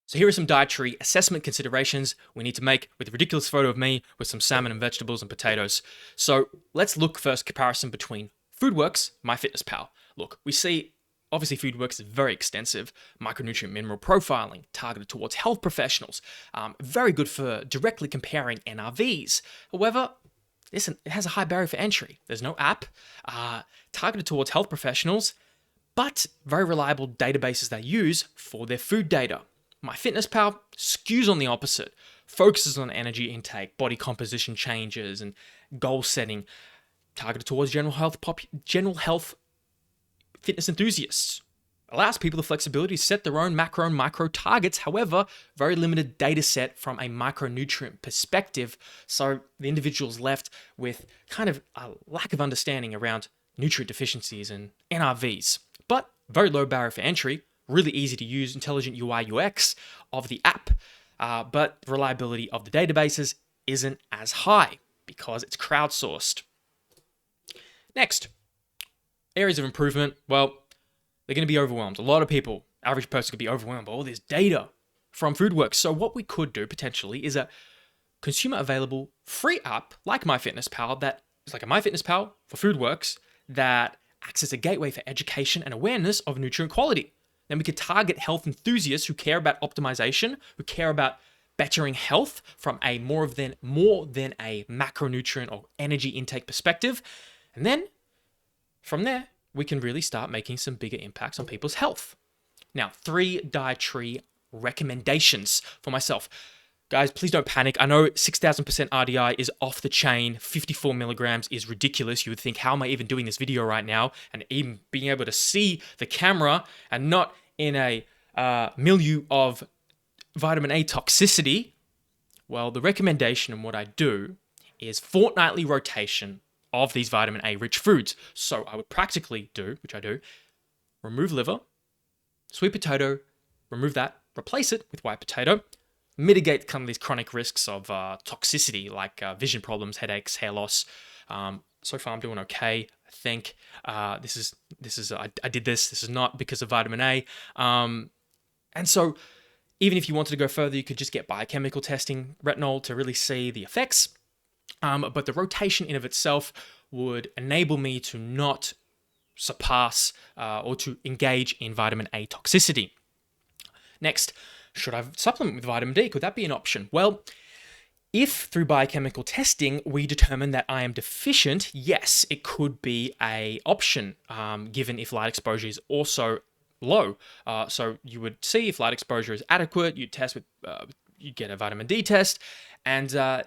So here are some dietary assessment considerations we need to make with a ridiculous photo of me with some salmon and vegetables and potatoes. So let's look first comparison between FOODWORKS, MYFITNESSPAL. Look, we see obviously FOODWORKS is very extensive, micronutrient mineral profiling targeted towards health professionals, very good for directly comparing NRVs. However, listen, it has a high barrier for entry. There's no app, targeted towards health professionals, but very reliable databases they use for their food data. MyFitnessPal skews on the opposite, focuses on energy intake, body composition changes, and goal setting, targeted towards general health fitness enthusiasts. Allows people the flexibility to set their own macro and micro targets, however, very limited data set from a micronutrient perspective, so the individual's left with kind of a lack of understanding around nutrient deficiencies and NRVs. But very low barrier for entry, really easy to use, intelligent UI UX of the app, but reliability of the databases isn't as high because it's crowdsourced. Next, areas of improvement. Well, they're going to be overwhelmed. A lot of people, average person, could be overwhelmed by all this data from FOODWORKS. So what we could do potentially is a consumer available free app like MyFitnessPal that is like a MyFitnessPal for FOODWORKS that acts as a gateway for education and awareness of nutrient quality. Then we could target health enthusiasts who care about optimization, who care about bettering health from a more than a macronutrient or energy intake perspective. And then from there, we can really start making some bigger impacts on people's health. Now, 3 dietary recommendations for myself. Guys, please don't panic. I know 6,000% RDI is off the chain. 54 milligrams is ridiculous. You would think, how am I even doing this video right now? And even being able to see the camera and not in a milieu of vitamin A toxicity. Well, the recommendation and what I do is fortnightly rotation of these vitamin A rich foods. So I would practically do, which I do, remove liver, sweet potato, remove that, replace it with white potato, mitigate kind of these chronic risks of toxicity like vision problems, headaches, hair loss. So far I'm doing okay. I think I did this. This is not because of vitamin A. And so even if you wanted to go further, you could just get biochemical testing, retinol, to really see the effects. But the rotation in of itself would enable me to not surpass or to engage in vitamin A toxicity. Next, should I supplement with vitamin D? Could that be an option? Well, if through biochemical testing we determine that I am deficient, yes, it could be an option, given if light exposure is also low. So you would see if light exposure is adequate, you'd test with, you get a vitamin D test, and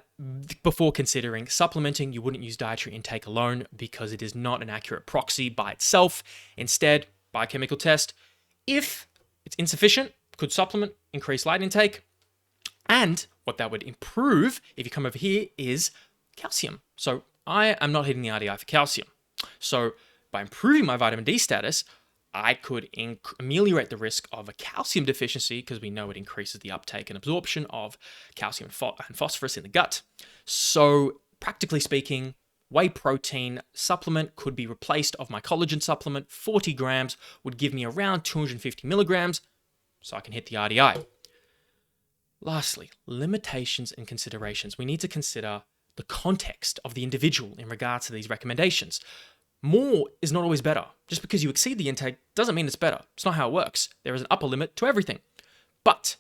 before considering supplementing, you wouldn't use dietary intake alone because it is not an accurate proxy by itself. Instead, biochemical test. If it's insufficient, could supplement, increase light intake. And what that would improve, if you come over here, is calcium. So I am not hitting the RDI for calcium. So by improving my vitamin D status, I could ameliorate the risk of a calcium deficiency because we know it increases the uptake and absorption of calcium and phosphorus in the gut. So practically speaking, whey protein supplement could be replaced of my collagen supplement. 40 grams would give me around 250 milligrams, so I can hit the RDI. Lastly, limitations and considerations. We need to consider the context of the individual in regards to these recommendations. More is not always better. Just because you exceed the intake doesn't mean it's better. It's not how it works. There is an upper limit to everything. But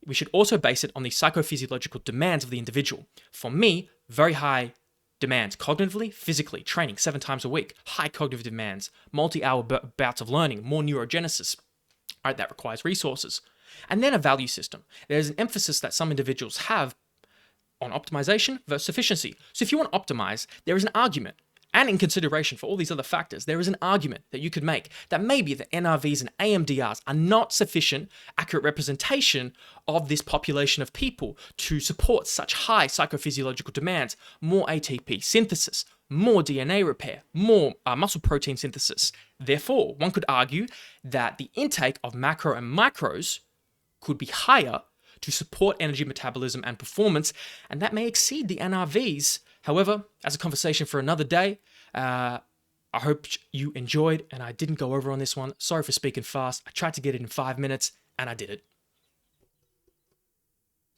we should also base it on the psychophysiological demands of the individual. For me, very high demands, cognitively, physically, training 7 times a week, high cognitive demands, multi-hour bouts of learning, more neurogenesis. All right, that requires resources. And then a value system. There's an emphasis that some individuals have on optimization versus efficiency. So if you want to optimize, there is an argument. And in consideration for all these other factors, there is an argument that you could make that maybe the NRVs and AMDRs are not sufficient, accurate representation of this population of people to support such high psychophysiological demands, more ATP synthesis, more DNA repair, more muscle protein synthesis. Therefore, one could argue that the intake of macro and micros could be higher to support energy metabolism and performance, and that may exceed the NRVs. However, as a conversation for another day, I hope you enjoyed, and I didn't go over on this one. Sorry for speaking fast. I tried to get it in 5 minutes, and I did it.